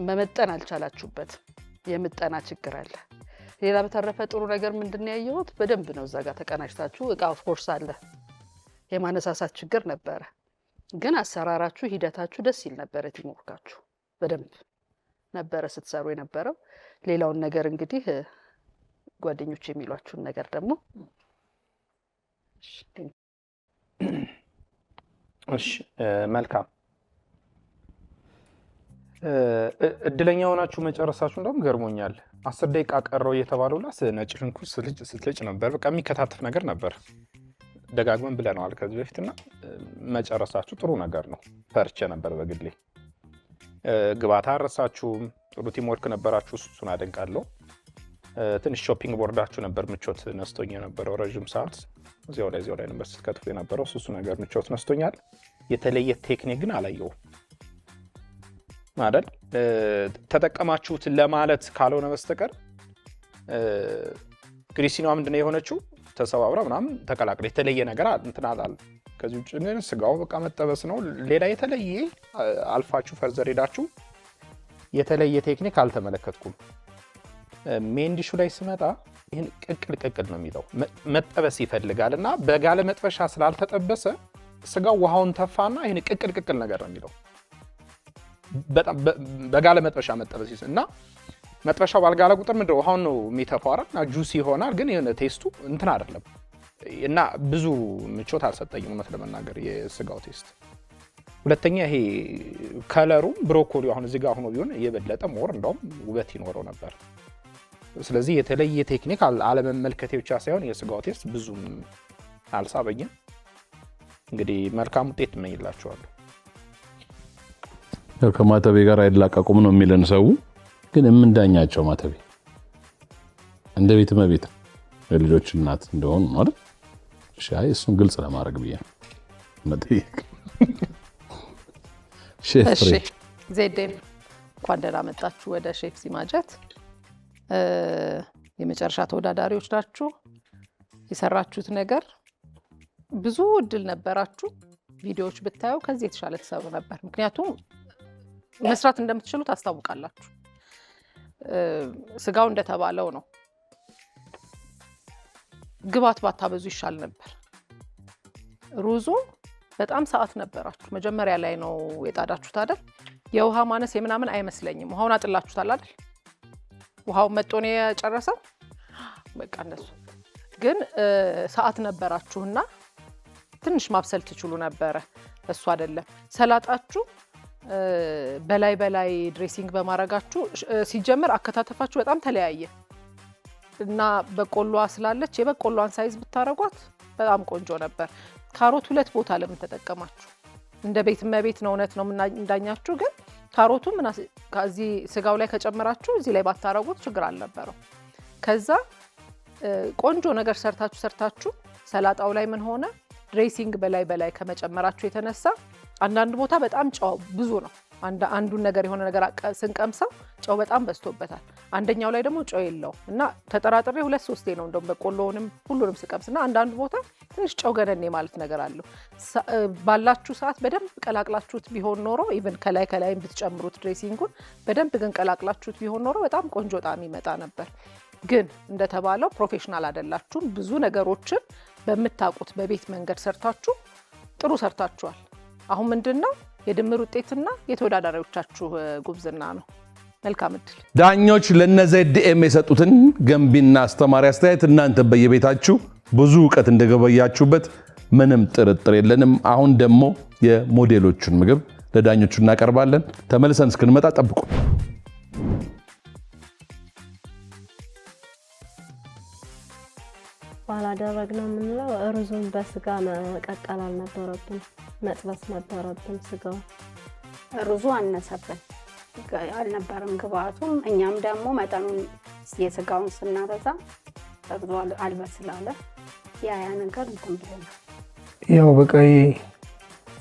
መመጠን አልቻላችሁበት። የምጠና ችግር አለ። ሌላ በተረፈ ጥሩ ነገር ምንድን ነው ያየሁት? በደንብ ነው እዛ ጋር ተቀናጅታችሁ ዕቃ ኦፍ ኮርስ አለ የማነሳሳት ችግር ነበረ፣ ግን አሰራራችሁ ሂደታችሁ ደስ ይል ነበረ። ቲምወርካችሁ በደንብ ነበረ ስትሰሩ የነበረው። ሌላውን ነገር እንግዲህ ጓደኞች የሚሏችሁን ነገር ደግሞ እሺ መልካም እድለኛ ሆናችሁ መጨረሳችሁ እንደውም ገርሞኛል። 10 ደቂቃ ቀረው እየተባለውና ነጭ ሽንኩርት ስትልጭ ነበር። በቃ የሚከታተፍ ነገር ነበር። ደጋግመን ብለናል ከዚህ በፊትና መጨረሳችሁ ጥሩ ነገር ነው። ፈርቼ ነበር በግሌ። ግባታ አረሳችሁም፣ ጥሩ ቲም ወርክ ነበራችሁ። እሱን አደንቃለሁ። ትንሽ ሾፒንግ ቦርዳችሁ ነበር ምቾት ነስቶኝ የነበረው ረጅም ሰዓት እዚያው ላይ ነበር ስትከትፉ የነበረው። እሱ ነገር ምቾት ነስቶኛል። የተለየ ቴክኒክ ግን አላየሁም አይደል? ተጠቀማችሁት ለማለት ካልሆነ በስተቀር ግሪሲናዋ ምንድነው የሆነችው? ተሰባብራ ምናምን ተቀላቅለ የተለየ ነገር እንትን አላል። ከዚህ ውጭ ግን ስጋው በቃ መጠበስ ነው። ሌላ የተለየ አልፋችሁ ፈርዘር ሄዳችሁ የተለየ ቴክኒክ አልተመለከትኩም። ሜን ዲሹ ላይ ስመጣ ይህን ቅቅል ነው የሚለው መጠበስ ይፈልጋል እና በጋለ መጥበሻ ስላልተጠበሰ ስጋው ውሃውን ተፋና ይህን ቅቅል ነገር ነው የሚለው። በጣም በጋለ መጥበሻ መጠበስ እና መጥበሻው ባልጋለ ቁጥር ምንድነው ውሃውን ነው የሚተፋው አይደል? እና ጁሲ ይሆናል። ግን የሆነ ቴስቱ እንትን አይደለም እና ብዙ ምቾት አልሰጠኝም እውነት ለመናገር የስጋው ቴስት። ሁለተኛ ይሄ ከለሩ ብሮኮሊ አሁን እዚህ ጋር ሆኖ ቢሆን የበለጠ ሞር እንደውም ውበት ይኖረው ነበር። ስለዚህ የተለየ ቴክኒክ አለመመልከቴ ብቻ ሳይሆን የስጋው ቴስት ብዙም አልሳበኝም። እንግዲህ መልካም ውጤት እመኝላችኋለሁ። ከማተቤ ጋር አይላቀቁም ነው የሚለን ሰው፣ ግን የምንዳኛቸው ማተቤ እንደ ቤት መቤት የልጆች እናት እንደሆኑ ማለት ሻይ እሱን ግልጽ ለማድረግ ብዬ መጠየቅ። እሺ ዜዴን እንኳን ደህና መጣችሁ ወደ ሼፍ ዚማጀት። የመጨረሻ ተወዳዳሪዎች ናችሁ። የሰራችሁት ነገር ብዙ እድል ነበራችሁ። ቪዲዮዎች ብታዩ ከዚህ የተሻለ ተሰሩ ነበር። ምክንያቱም መስራት እንደምትችሉ ታስታውቃላችሁ። ስጋው እንደተባለው ነው። ግባት ባታበዙ ይሻል ነበር። ሩዙ በጣም ሰዓት ነበራችሁ። መጀመሪያ ላይ ነው የጣዳችሁት አይደል? የውሃ ማነስ የምናምን አይመስለኝም። ውሃውን አጥላችሁታል አይደል? ውሃው መጥቶ ነው የጨረሰው። በቃ እንደሱ ግን ሰዓት ነበራችሁና ትንሽ ማብሰል ትችሉ ነበረ። እሱ አይደለም ሰላጣችሁ በላይ ድሬሲንግ በማድረጋችሁ ሲጀምር አከታተፋችሁ በጣም ተለያየ እና በቆሎዋ ስላለች የበቆሎዋን ሳይዝ ብታረጓት በጣም ቆንጆ ነበር። ካሮት 2 ቦታ ለምን ተጠቀማችሁ? እንደ ቤት መቤት ነው እውነት ነው እንዳኛችሁ። ግን ካሮቱ ከዚህ ስጋው ላይ ከጨመራችሁ እዚህ ላይ ባታረጉት ችግር አልነበረው። ከዛ ቆንጆ ነገር ሰርታችሁ ሰላጣው ላይ ምን ሆነ? ድሬሲንግ በላይ ከመጨመራችሁ የተነሳ አንዳንድ ቦታ በጣም ጨው ብዙ ነው። አንዱን ነገር የሆነ ነገር ስንቀምሰው ጨው በጣም በዝቶበታል። አንደኛው ላይ ደግሞ ጨው የለው እና ተጠራጥሬ 2-3 ነው እንደውም በቆሎውንም ሁሉንም ስቀምስና አንዳንድ ቦታ ትንሽ ጨው ገነኔ ማለት ነገር አለው። ባላችሁ ሰዓት በደንብ ቀላቅላችሁት ቢሆን ኖሮ ኢቭን ከላይም ብትጨምሩት ድሬሲንጉን በደንብ ግን ቀላቅላችሁት ቢሆን ኖሮ በጣም ቆንጆ ጣዕም ይመጣ ነበር። ግን እንደተባለው ፕሮፌሽናል አይደላችሁም። ብዙ ነገሮችን በምታውቁት በቤት መንገድ ሰርታችሁ ጥሩ ሰርታችኋል። አሁን ምንድነው የድምር ውጤትና የተወዳዳሪዎቻችሁ ጉብዝና ነው። መልካም እድል። ዳኞች ለነዘድኤም የሰጡትን ገንቢና አስተማሪ አስተያየት እናንተ በየቤታችሁ ብዙ ዕውቀት እንደገበያችሁበት ምንም ጥርጥር የለንም። አሁን ደግሞ የሞዴሎቹን ምግብ ለዳኞቹ እናቀርባለን። ተመልሰን እስክንመጣ ጠብቁ። ባላደረግነው የምንለው ሩዙን በስጋ መቀቀል አልነበረብን፣ መጥበስ ነበረብን። ስጋው ሩዙ አነሰብን አልነበረም ግብአቱም። እኛም ደግሞ መጠኑን የስጋውን ስናበዛ ሩዙ አልበስላለ። ያ ነገር እንትን ብለናል። ያው በቃ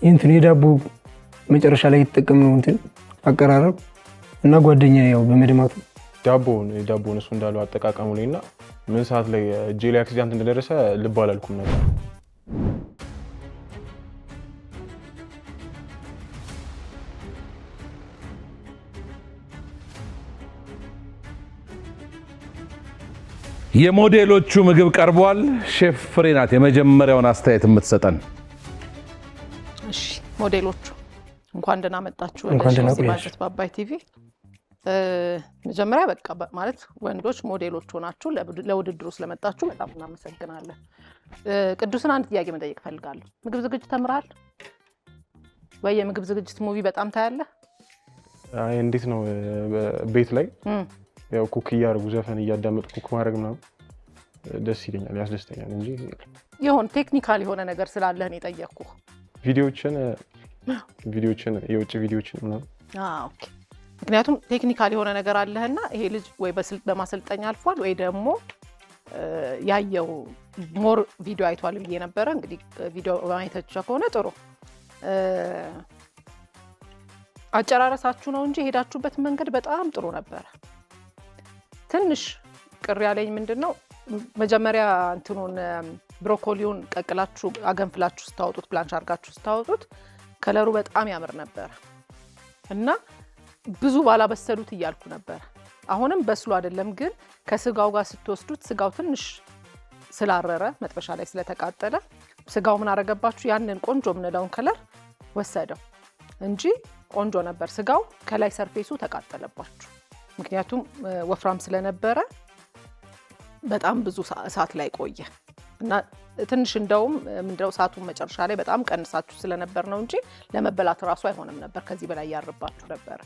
እንትን የዳቦ መጨረሻ ላይ የተጠቀምነው እንትን አቀራረብ እና ጓደኛ ያው በመድማቱ ዳቦውን እሱ እንዳለው አጠቃቀሙ ላይና ምን ሰዓት ላይ እጄ ላይ አክሲደንት እንደደረሰ ልብ አላልኩም ነበር። የሞዴሎቹ ምግብ ቀርቧል። ሼፍ ፍሬ ናት የመጀመሪያውን አስተያየት የምትሰጠን። እሺ ሞዴሎቹ እንኳን ደህና መጣችሁ ወደ በአባይ ቲቪ። መጀመሪያ በቃ ማለት ወንዶች ሞዴሎች ሆናችሁ ለውድድሩ ስለመጣችሁ በጣም እናመሰግናለን። ቅዱስን አንድ ጥያቄ መጠየቅ ፈልጋለሁ። ምግብ ዝግጅት ተምራል ወይ? የምግብ ዝግጅት ሙቪ በጣም ታያለህ? አይ እንዴት ነው ቤት ላይ ያው ኩክ እያደረጉ ዘፈን እያዳመጥኩ ኩክ ማድረግ ምናምን ደስ ይለኛል፣ ያስደስተኛል እንጂ ይሁን ቴክኒካል የሆነ ነገር ስላለህ ነው የጠየቅኩህ። ቪዲዮዎችን የውጭ ቪዲዮዎችን ምናምን። ኦኬ። ምክንያቱም ቴክኒካል የሆነ ነገር አለህና ይሄ ልጅ ወይ በማሰልጠኛ አልፏል ወይ ደግሞ ያየው ሞር ቪዲዮ አይቷል ብዬ ነበረ። እንግዲህ ቪዲዮ ማየታችሁ ከሆነ ጥሩ አጨራረሳችሁ ነው እንጂ ሄዳችሁበት መንገድ በጣም ጥሩ ነበረ። ትንሽ ቅር ያለኝ ምንድነው መጀመሪያ እንትኑን ብሮኮሊውን ቀቅላችሁ አገንፍላችሁ ስታወጡት ብላንች አርጋችሁ ስታወጡት ከለሩ በጣም ያምር ነበር እና ብዙ ባላበሰሉት እያልኩ ነበር። አሁንም በስሎ አይደለም ግን ከስጋው ጋር ስትወስዱት ስጋው ትንሽ ስላረረ መጥበሻ ላይ ስለተቃጠለ ስጋው ምን አረገባችሁ ያንን ቆንጆ ምንለውን ከለር ወሰደው እንጂ ቆንጆ ነበር ስጋው። ከላይ ሰርፌሱ ተቃጠለባችሁ። ምክንያቱም ወፍራም ስለነበረ በጣም ብዙ ሰዓት ላይ ቆየ እና ትንሽ እንደውም ምንድነው ሰዓቱን መጨረሻ ላይ በጣም ቀንሳችሁ ስለነበር ነው እንጂ ለመበላት ራሱ አይሆንም ነበር። ከዚህ በላይ ያርባችሁ ነበር።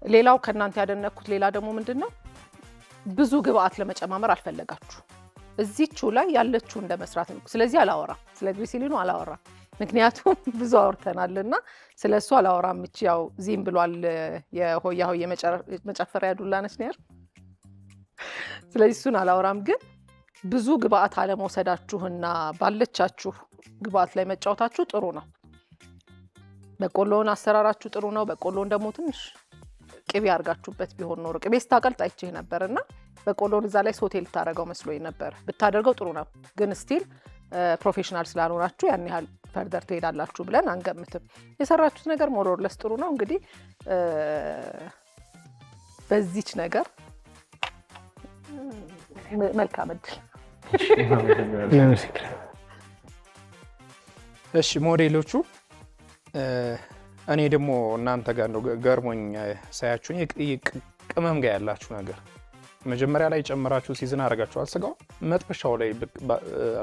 ሌላው ከናንተ ያደነኩት ሌላ ደግሞ ምንድነው ብዙ ግብአት ለመጨማመር አልፈለጋችሁ። እዚህቹ ላይ ያለችው እንደመስራት ነው። ስለዚህ አላወራ ስለ ግሪሲሊኑ አላወራ ምክንያቱም ብዙ አውርተናልና ስለሱ አላወራም። እቺ ያው ዚም ብሏል የሆያ ሆየ መጨፈሪያ ዱላ ነች ነው። ስለዚህ እሱን አላወራም። ግን ብዙ ግብአት አለመውሰዳችሁና ባለቻችሁ ግብአት ላይ መጫወታችሁ ጥሩ ነው። በቆሎውን አሰራራችሁ ጥሩ ነው። በቆሎውን ደግሞ ትንሽ ቅቤ አርጋችሁበት ቢሆን ኖሮ ቅቤ ስታቀልጥ አይቼ ነበርና በቆሎውን እዛ ላይ ሶቴል ታረጋው መስሎኝ ነበር። ብታደርገው ጥሩ ነው። ግን ስቲል ፕሮፌሽናል ስላልሆናችሁ ያን ያህል ፈርደር ትሄዳላችሁ ብለን አንገምትም። የሰራችሁት ነገር ሞሮርለስ ጥሩ ነው። እንግዲህ በዚች ነገር መልካም እድል። እሺ ሞዴሎቹ እኔ ደግሞ እናንተ ጋር ነው ገርሞኝ ሳያችሁኝ ቅመም ጋር ያላችሁ ነገር መጀመሪያ ላይ ጨምራችሁ ሲዝን አረጋችኋል። ስጋው መጥበሻው ላይ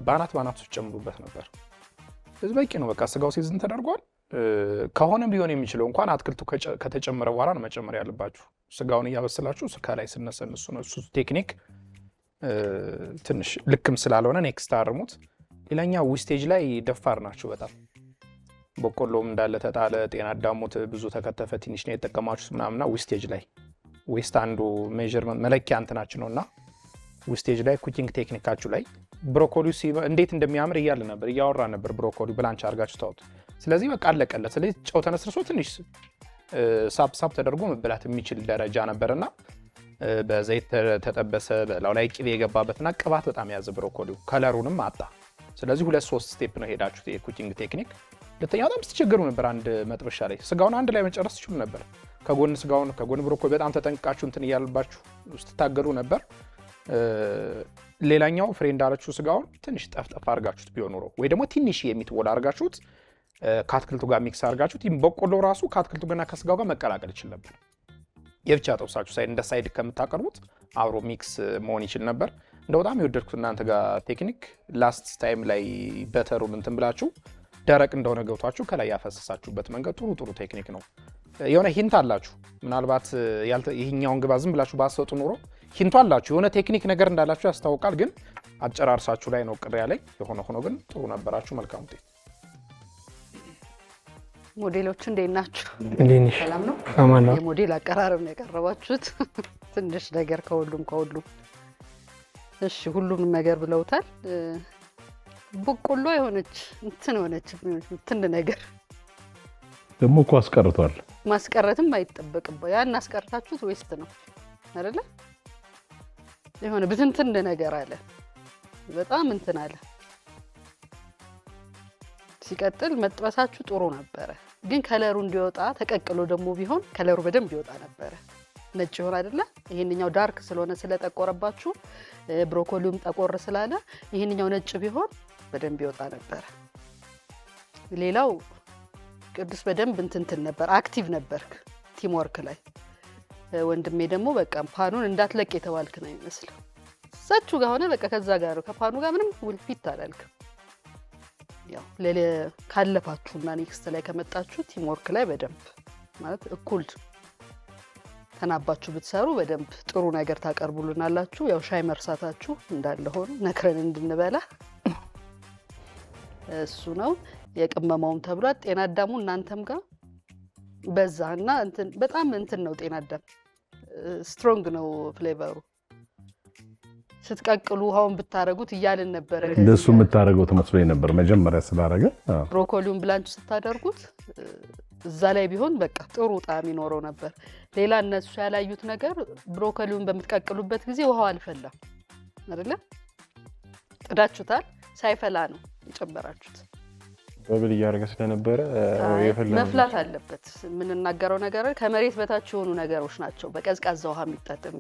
ባናት ጨምሩበት ነበር። ስለዚህ በቂ ነው። በቃ ስጋው ሲዝን ተደርጓል። ከሆነም ቢሆን የሚችለው እንኳን አትክልቱ ከተጨመረ በኋላ ነው መጨመር ያለባችሁ። ስጋውን እያበሰላችሁ ከላይ ስነሰንሱ ነው። እሱ ቴክኒክ ትንሽ ልክም ስላልሆነ ኔክስት አርሙት። ሌላኛው ዊስቴጅ ላይ ደፋር ናችሁ በጣም። በቆሎም እንዳለ ተጣለ፣ ጤና አዳሙት፣ ብዙ ተከተፈ፣ ትንሽ ነው የተጠቀማችሁት ምናምንና ዊስቴጅ ላይ ዌስት አንዱ ሜዠርመንት መለኪያ እንትናችን ነውና ዊስቴጅ ላይ ኩኪንግ ቴክኒካችሁ ላይ ብሮኮሊ እንዴት እንደሚያምር እያለ ነበር እያወራ ነበር። ብሮኮሊ ብላንች አርጋችሁ ታውት። ስለዚህ በቃ አለቀለት። ስለዚህ ጨው ተነስርሶ ትንሽ ሳብ ተደርጎ መብላት የሚችል ደረጃ ነበርና በዘይት ተጠበሰ፣ በላው ላይ ቅቤ የገባበትና ቅባት በጣም ያዘ ብሮኮሊው፣ ከለሩንም አጣ። ስለዚህ 2-3 ስቴፕ ነው ሄዳችሁት የኩኪንግ ቴክኒክ። ሁለተኛው በጣም ስትቸገሩ ነበር። አንድ መጥበሻ ላይ ስጋውን አንድ ላይ መጨረስ ትችሉ ነበር። ከጎን ስጋውን ከጎን ብሮኮሊ በጣም ተጠንቅቃችሁ እንትን እያልባችሁ ስትታገሉ ነበር። ሌላኛው ፍሬ እንዳለችው ስጋውን ትንሽ ጠፍጠፍ አድርጋችሁት ቢሆን ኖሮ ወይ ደግሞ ትንሽ የሚትወላ አድርጋችሁት ከአትክልቱ ጋር ሚክስ አድርጋችሁ በቆሎ ራሱ ከአትክልቱ ጋርና ከስጋው ጋር መቀላቀል ይችል ነበር። የብቻ ጠብሳችሁ ሳይድ እንደ ሳይድ ከምታቀርቡት አብሮ ሚክስ መሆን ይችል ነበር። እንደው በጣም የወደድኩት እናንተ ጋር ቴክኒክ ላስት ታይም ላይ በተሩን እንትን ብላችሁ ደረቅ እንደሆነ ገብቷችሁ ከላይ ያፈሰሳችሁበት መንገድ ጥሩ ቴክኒክ ነው። የሆነ ሂንት አላችሁ። ምናልባት ይሄኛውን ግባ ዝም ብላችሁ ባሰጡ ኖሮ ሂንቱ አላችሁ፣ የሆነ ቴክኒክ ነገር እንዳላችሁ ያስታውቃል። ግን አጨራርሳችሁ ላይ ነው ቅሪያ ላይ የሆነ ሆኖ ግን ጥሩ ነበራችሁ። መልካም ውጤት። ሞዴሎቹ እንዴት ናችሁ? ሰላም ነው? አማን ነው። የሞዴል አቀራረብ ነው ያቀረባችሁት። ትንሽ ነገር ከሁሉም እሺ፣ ሁሉንም ነገር ብለውታል። በቆሎ የሆነች እንትን ነገር ደግሞ እኮ አስቀርቷል። ማስቀረትም አይጠበቅም። ያን አስቀርታችሁት ዌስት ነው አይደለ? የሆነ ብትንትን ነገር አለ፣ በጣም እንትን አለ። ሲቀጥል መጥበሳችሁ ጥሩ ነበረ፣ ግን ከለሩ እንዲወጣ ተቀቅሎ ደግሞ ቢሆን ከለሩ በደንብ ይወጣ ነበረ። ነጭ ይሆን አይደለ? ይሄንኛው ዳርክ ስለሆነ ስለጠቆረባችሁ ብሮኮሊውም ጠቆር ስላለ ይሄንኛው ነጭ ቢሆን በደንብ ይወጣ ነበረ። ሌላው ቅዱስ በደንብ እንትን ነበር፣ አክቲቭ ነበርክ ቲም ወርክ ላይ። ወንድሜ ደግሞ በቃ ፓኑን እንዳትለቅ የተባልክ ነው ይመስል። እዛችሁ ጋር ሆነ በቃ ከዛ ጋር ከፓኑ ጋር ምንም ውልፊት አላልክም። ያው ካለፋችሁና ኔክስት ላይ ከመጣችሁ ቲም ወርክ ላይ በደንብ ማለት እኩል ተናባችሁ ብትሰሩ በደንብ ጥሩ ነገር ታቀርቡልናላችሁ። ያው ሻይ መርሳታችሁ እንዳለ ሆኖ ነክረን እንድንበላ እሱ ነው። የቅመማውም ተብሏል። ጤና አዳሙ እናንተም ጋር በዛና በጣም ነው። ጤና አዳም ስትሮንግ ነው ፍሌቨሩ። ስትቀቅሉ ውሃውን ብታረጉት እያልን ነበረ። እንደሱ የምታረገው ተመስሎኝ ነበር መጀመሪያ ስላረገ። ብሮኮሊውን ብላንች ስታደርጉት እዛ ላይ ቢሆን በቃ ጥሩ ጣዕም ይኖረው ነበር። ሌላ እነሱ ያላዩት ነገር ብሮኮሊውን በምትቀቅሉበት ጊዜ ውሃው አልፈላም አይደለ? ጥዳችሁታል። ሳይፈላ ነው የጨመራችሁት። በብል እያደረገ ስለነበረ መፍላት አለበት። የምንናገረው ነገር ከመሬት በታች የሆኑ ነገሮች ናቸው። በቀዝቃዛ ውሃ የሚጣጥም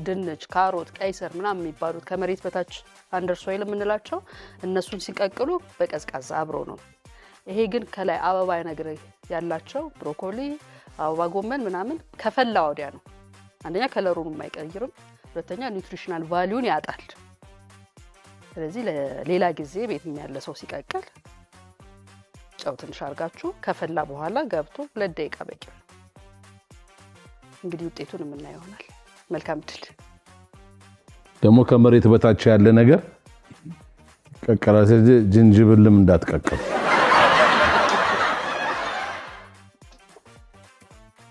ድንች፣ ካሮት፣ ቀይ ስር ምናምን የሚባሉት ከመሬት በታች አንደር ሶይል የምንላቸው እነሱን ሲቀቅሉ በቀዝቃዛ አብሮ ነው። ይሄ ግን ከላይ አበባ ነገር ያላቸው ብሮኮሊ፣ አበባ ጎመን ምናምን ከፈላ ወዲያ ነው። አንደኛ ከለሩን የማይቀይርም፣ ሁለተኛ ኒውትሪሽናል ቫልዩን ያጣል። ስለዚህ ለሌላ ጊዜ ቤት ያለ ሰው ሲቀቅል ጨው ትንሽ አርጋችሁ ከፈላ በኋላ ገብቶ 2 ደቂቃ በቂ ነው። እንግዲህ ውጤቱን የምናየው ይሆናል። መልካም ድል። ደግሞ ከመሬት በታች ያለ ነገር ቀቀላ ጅንጅብልም እንዳትቀቅሉ።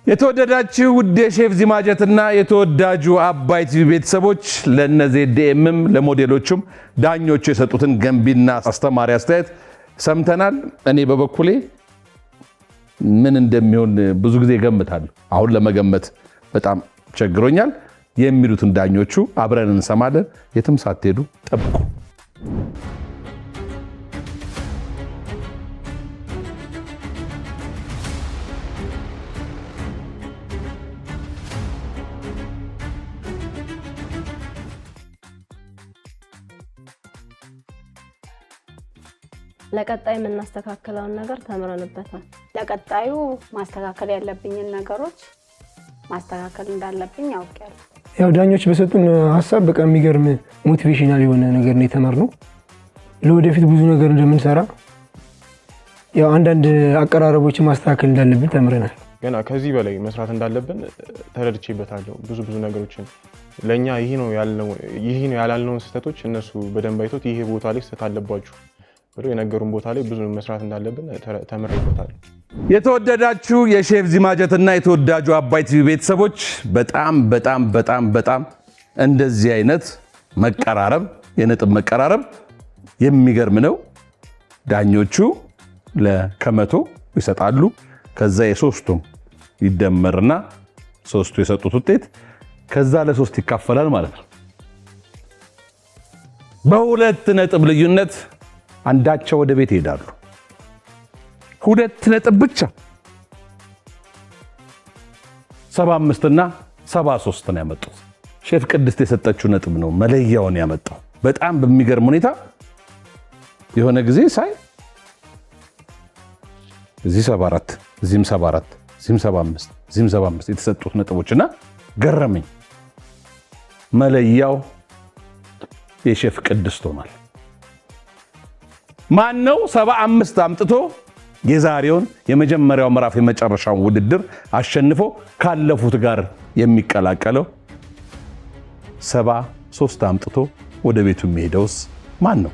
የተወደዳችሁ ውድ የሼፍ ዚማጀትና የተወዳጁ አባይ ቲቪ ቤተሰቦች ለነዜድኤምም ለሞዴሎቹም ዳኞቹ የሰጡትን ገንቢና አስተማሪ አስተያየት ሰምተናል። እኔ በበኩሌ ምን እንደሚሆን ብዙ ጊዜ ገምታለሁ። አሁን ለመገመት በጣም ቸግሮኛል። የሚሉትን ዳኞቹ አብረን እንሰማለን። የትም ሳትሄዱ ጠብቁ። ለቀጣይ የምናስተካክለውን ነገር ተምረንበታል። ለቀጣዩ ማስተካከል ያለብኝን ነገሮች ማስተካከል እንዳለብኝ አውቄያለሁ። ያው ዳኞች በሰጡን ሀሳብ በቃ የሚገርም ሞቲቬሽናል የሆነ ነገር ነው የተማርነው። ለወደፊት ብዙ ነገር እንደምንሰራ ያው አንዳንድ አቀራረቦችን ማስተካከል እንዳለብን ተምረናል። ገና ከዚህ በላይ መስራት እንዳለብን ተረድቼበታለሁ። ብዙ ነገሮችን ለኛ ይሄ ነው ያላልነውን ስህተቶች እነሱ በደንብ አይቶት ይሄ ቦታ ላይ ስህተት አለባችሁ ብሎ የነገሩን ቦታ ላይ ብዙ መስራት እንዳለብን ተምሬበታለሁ። የተወደዳችሁ የሼፍ ዚማጀትና የተወዳጁ አባይ ቲቪ ቤተሰቦች በጣም እንደዚህ አይነት መቀራረብ የነጥብ መቀራረብ የሚገርም ነው። ዳኞቹ ለከመቶ ይሰጣሉ። ከዛ የሶስቱም ይደመርና ሶስቱ የሰጡት ውጤት ከዛ ለሶስት ይካፈላል ማለት ነው። በሁለት ነጥብ ልዩነት አንዳቸው ወደ ቤት ይሄዳሉ። 2 ነጥብ ብቻ 75 እና 73 ነው ያመጡት። ሼፍ ቅድስት የሰጠችው ነጥብ ነው መለያውን ያመጣው። በጣም በሚገርም ሁኔታ የሆነ ጊዜ ሳይ እዚህ 74 እዚህም 74 እዚህም 75 እዚህም 75 የተሰጡት ነጥቦችና ገረመኝ። መለያው የሼፍ ቅድስት ሆኗል። ማን ነው 75 አምጥቶ የዛሬውን የመጀመሪያው ምዕራፍ የመጨረሻውን ውድድር አሸንፎ ካለፉት ጋር የሚቀላቀለው? 73 አምጥቶ ወደ ቤቱ የሚሄደውስ ማን ነው?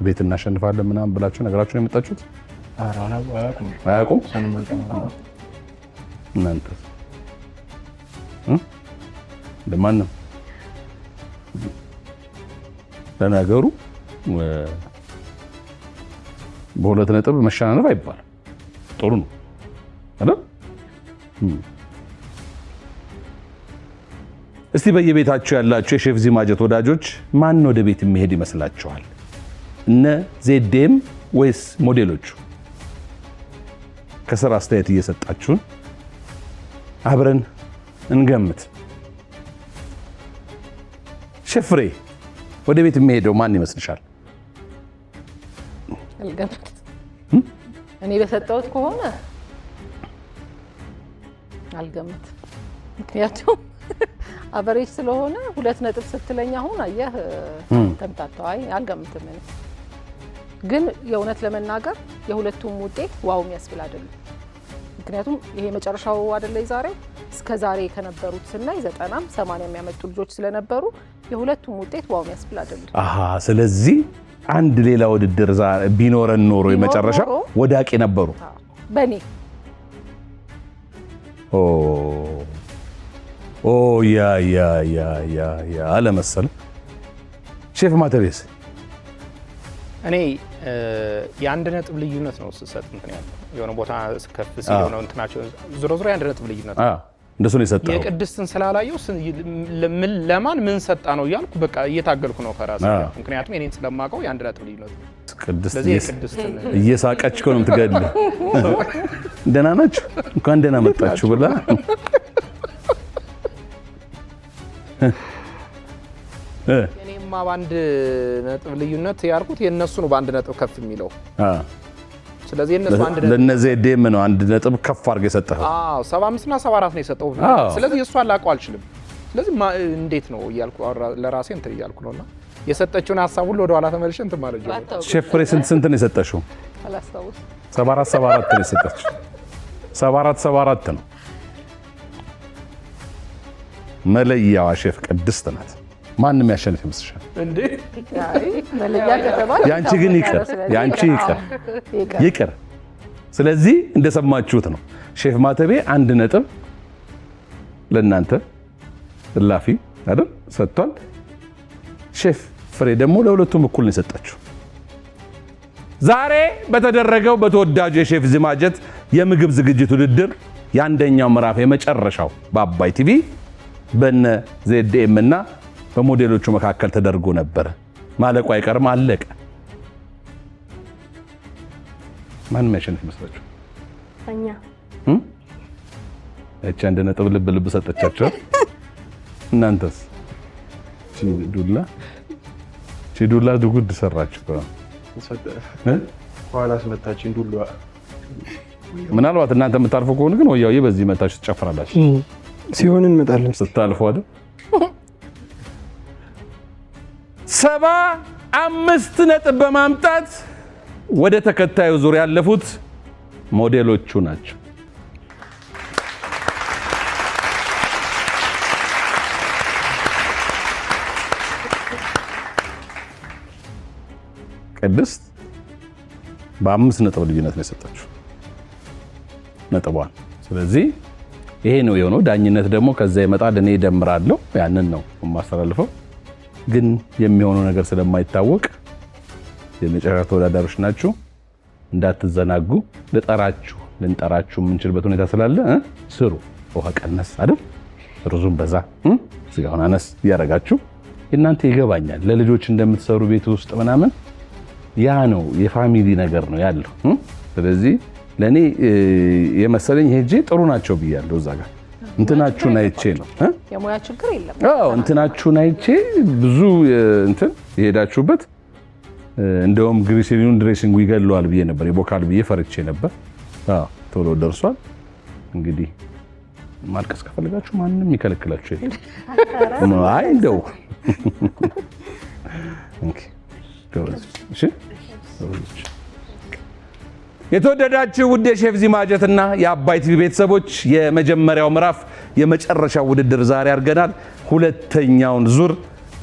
ቤት እናሸንፋለን ምናምን ብላችሁ ነገራችሁ ነው የመጣችሁት? አያውቁም? እናንተ ለማን ነው? ለነገሩ በሁለት ነጥብ መሸናነፍ አይባልም። ጥሩ ነው አይደል? እስቲ በየቤታችሁ ያላችሁ የሼፍ ዚማጀት ወዳጆች ማን ወደ ቤት የሚሄድ ይመስላችኋል? እነ ዜዴም ወይስ ሞዴሎቹ? ከስራ አስተያየት እየሰጣችሁን አብረን እንገምት። ሼፍ ፍሬ ወደ ቤት የሚሄደው ማን ይመስልሻል? እኔ በሰጠሁት ከሆነ አልገምት። ምክንያቱም አቨሬጅ ስለሆነ 2 ነጥብ ስትለኝ አሁን አየህ ተምታታው። አይ አልገምትም። እኔ ግን የእውነት ለመናገር የሁለቱም ውጤት ዋው የሚያስብል አይደለም። ምክንያቱም ይሄ መጨረሻው አይደለ ዛሬው እስከ ዛሬ ከነበሩት ስናይ 90 80 የሚያመጡ ልጆች ስለነበሩ የሁለቱም ውጤት ዋው የሚያስብል አይደለም። ስለዚህ አንድ ሌላ ውድድር ቢኖረን ኖሮ የመጨረሻ ወዳቂ ነበሩ በኔ ያ አለመሰለ። ሼፍ ማተቤስ እኔ የአንድ ነጥብ ልዩነት ነው ስሰጥ እንትን ያለው የሆነ ቦታ ከፍ ሲል የሆነ እንትናቸው ዞሮ የአንድ ነጥብ ልዩነት ነው። እንደሱ ነው የሰጠው። የቅድስትን ስላላየው ለማን ምን ሰጣ ነው እያልኩ በቃ እየታገልኩ ነው ከራሴ ጋር። ምክንያቱም የኔን ስለማውቀው የአንድ ነጥብ ልዩነት ነው። ቅድስትን እየሳቀች እኮ ነው የምትገድል። ደህና ናችሁ? እንኳን ደህና መጣችሁ ብላ እኔማ በአንድ ነጥብ ልዩነት ያልኩት የእነሱ ነው በአንድ ነጥብ ከፍ የሚለው። ስለዚህ የእነሱ አንድ ነጥብ ለነዚህ ዴም ነው አንድ ነጥብ ከፍ አድርገህ የሰጠኸው። 75 እና 74 ነው የሰጠው። ስለዚህ እሷን ላውቀው አልችልም። ስለዚህ እንዴት ነው እያልኩ ለራሴ እንትን እያልኩ ነውና የሰጠችውን ሀሳብ ሁሉ ወደኋላ ተመልሼ እንትን ማለት ነው። ሼፍ ፍሬ ስንት ነው የሰጠሽው? አላስታውስ። 74 ነው የሰጠችው። 74 ነው። መለያዋ ሼፍ ቅድስት ናት። ማንም ያሸንፍ ይመስልሻል እንዴ? መለያ ከተባለ ያንቺ ግን ይቅር። ስለዚህ እንደሰማችሁት ነው። ሼፍ ማተቤ አንድ ነጥብ ለእናንተ እላፊ አይደል ሰጥቷል። ሼፍ ፍሬ ደግሞ ለሁለቱም እኩል ነው የሰጣችሁ። ዛሬ በተደረገው በተወዳጁ የሼፍ ዚማጀት የምግብ ዝግጅት ውድድር የአንደኛው ምዕራፍ የመጨረሻው በአባይ ቲቪ በነ ዜድኤም እና በሞዴሎቹ መካከል ተደርጎ ነበር። ማለቁ አይቀርም፣ አለቀ። ማንም ያሸንፍ ይመስላችሁ? እኛ እቺ አንድ ነጥብ ልብ ሰጠቻቸው። እናንተስ? ዱላ ጉድ ሰራችሁ። ኋላ አስመታችን ዱላ። ምናልባት እናንተ የምታልፉ ከሆነ ግን ወያው በዚህ መታችሁ ትጨፍራላችሁ። ሲሆን እንመጣለን ስታልፉ አይደል? 75 ነጥብ በማምጣት ወደ ተከታዩ ዙር ያለፉት ሞዴሎቹ ናቸው። ቅድስት በ5 ነጥብ ልዩነት ነው የሰጠችው ነጥቧን። ስለዚህ ይሄ ነው የሆነው። ዳኝነት ደግሞ ከዛ ይመጣል። እኔ እደምራለሁ፣ ያንን ነው የማስተላልፈው። ግን የሚሆነው ነገር ስለማይታወቅ የመጨረሻ ተወዳዳሪዎች ናችሁ፣ እንዳትዘናጉ። ልንጠራችሁ የምንችልበት ሁኔታ ስላለ ስሩ። ውሃ ቀነስ አይደል፣ ሩዙን በዛ፣ ስጋውን አነስ እያደረጋችሁ እናንተ ይገባኛል። ለልጆች እንደምትሰሩ ቤት ውስጥ ምናምን ያ ነው የፋሚሊ ነገር ነው ያለው። ስለዚህ ለኔ የመሰለኝ ሄጄ ጥሩ ናቸው ብያለሁ። እዛ ጋር እንትናችሁን አይቼ ነው የሙያ ችግር የለም። እንትናችሁን አይቼ ብዙ እንትን የሄዳችሁበት እንደውም ግሪሲሊኑን ድሬሲንጉ ይገለዋል ብዬ ነበር፣ የቦካል ብዬ ፈርቼ ነበር። ቶሎ ደርሷል። እንግዲህ ማልቀስ ከፈለጋችሁ ማንም ይከለክላችሁ የለም። አይ እንደው የተወደዳችሁ ውድ የሼፍ ዚማጀትና የአባይ ቲቪ ቤተሰቦች የመጀመሪያው ምዕራፍ የመጨረሻው ውድድር ዛሬ አድርገናል። ሁለተኛውን ዙር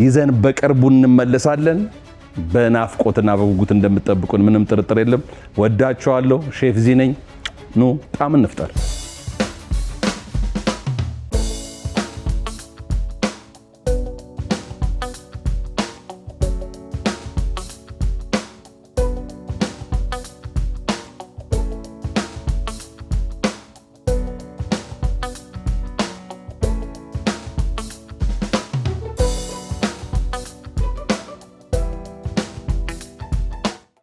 ይዘን በቅርቡ እንመለሳለን። በናፍቆትና በጉጉት እንደምትጠብቁን ምንም ጥርጥር የለም። ወዳችኋለሁ። ሼፍ ዚ ነኝ። ኑ ጣም እንፍጠር።